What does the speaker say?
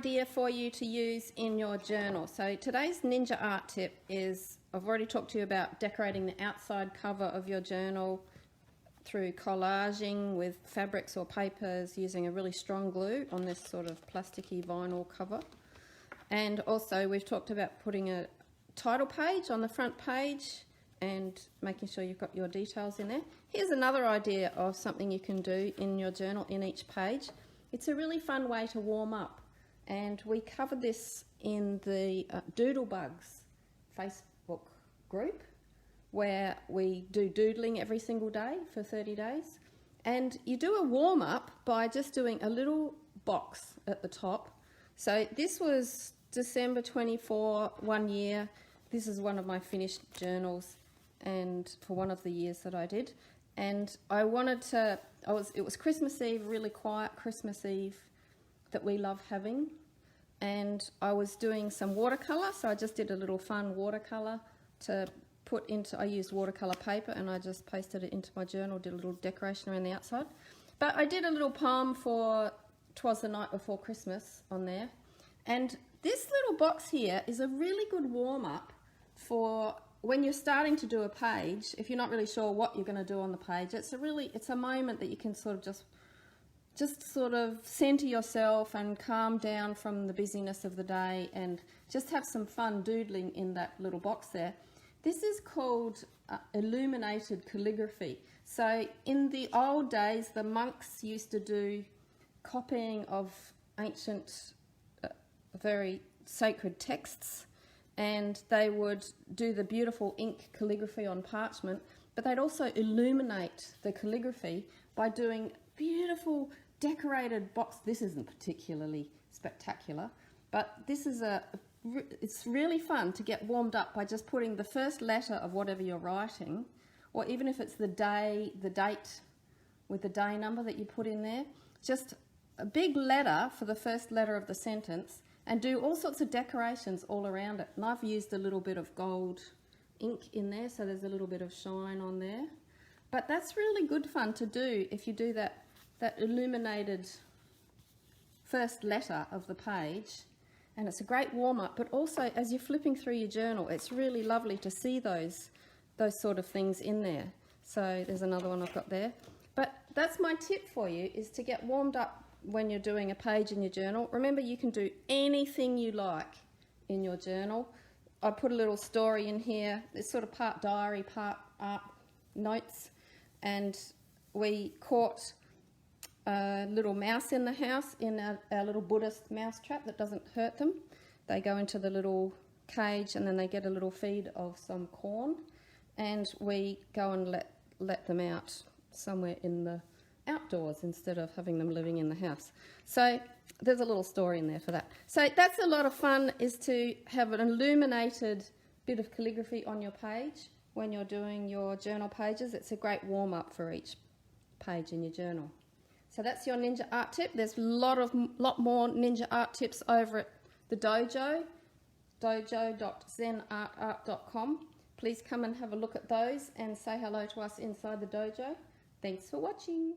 idea for you to use in your journal. So today's ninja art tip is, I've already talked to you about decorating the outside cover of your journal through collaging with fabrics or papers using a really strong glue on this sort of plasticky vinyl cover. And also we've talked about putting a title page on the front page and making sure you've got your details in there. Here's another idea of something you can do in your journal in each page. It's a really fun way to warm up, and we covered this in the Doodlebugs Facebook group, where we do doodling every single day for 30 days. And you do a warm up by just doing a little box at the top. So this was December 24, 1 year. This is one of my finished journals, and for one of the years that I did. And I wanted to, it was Christmas Eve, really quiet Christmas Eve that we love having. And I was doing some watercolour, so I just did a little fun watercolour to put into, I used watercolour paper and I just pasted it into my journal, did a little decoration around the outside. But I did a little poem for 'Twas the Night Before Christmas on there. And this little box here is a really good warm-up for when you're starting to do a page. If you're not really sure what you're going to do on the page, it's a moment that you can sort of just sort of center yourself and calm down from the busyness of the day and just have some fun doodling in that little box there. This is called illuminated calligraphy. So in the old days, the monks used to do copying of ancient, very sacred texts, and they would do the beautiful ink calligraphy on parchment, but they'd also illuminate the calligraphy by doing beautiful decorated box. This isn't particularly spectacular, but this is it's really fun to get warmed up by just putting the first letter of whatever you're writing, or even if it's the date with the day number that you put in there, just a big letter for the first letter of the sentence, and do all sorts of decorations all around it. And I've used a little bit of gold ink in there, so there's a little bit of shine on there. But that's really good fun to do if you do that illuminated first letter of the page. And it's a great warm-up, but also as you're flipping through your journal, it's really lovely to see those sort of things in there. So there's another one I've got there. But that's my tip for you, is to get warmed up when you're doing a page in your journal. Remember, you can do anything you like in your journal. I put a little story in here. It's sort of part diary, part art notes. And we caught a little mouse in the house, in our little Buddhist mouse trap that doesn't hurt them. They go into the little cage and then they get a little feed of some corn, and we go and let them out somewhere in the outdoors instead of having them living in the house. So there's a little story in there for that. So that's a lot of fun, is to have an illuminated bit of calligraphy on your page when you're doing your journal pages. It's a great warm-up for each page in your journal. So that's your ninja art tip. There's a lot more ninja art tips over at the dojo, dojo.zenartart.com. Please come and have a look at those and say hello to us inside the dojo. Thanks for watching.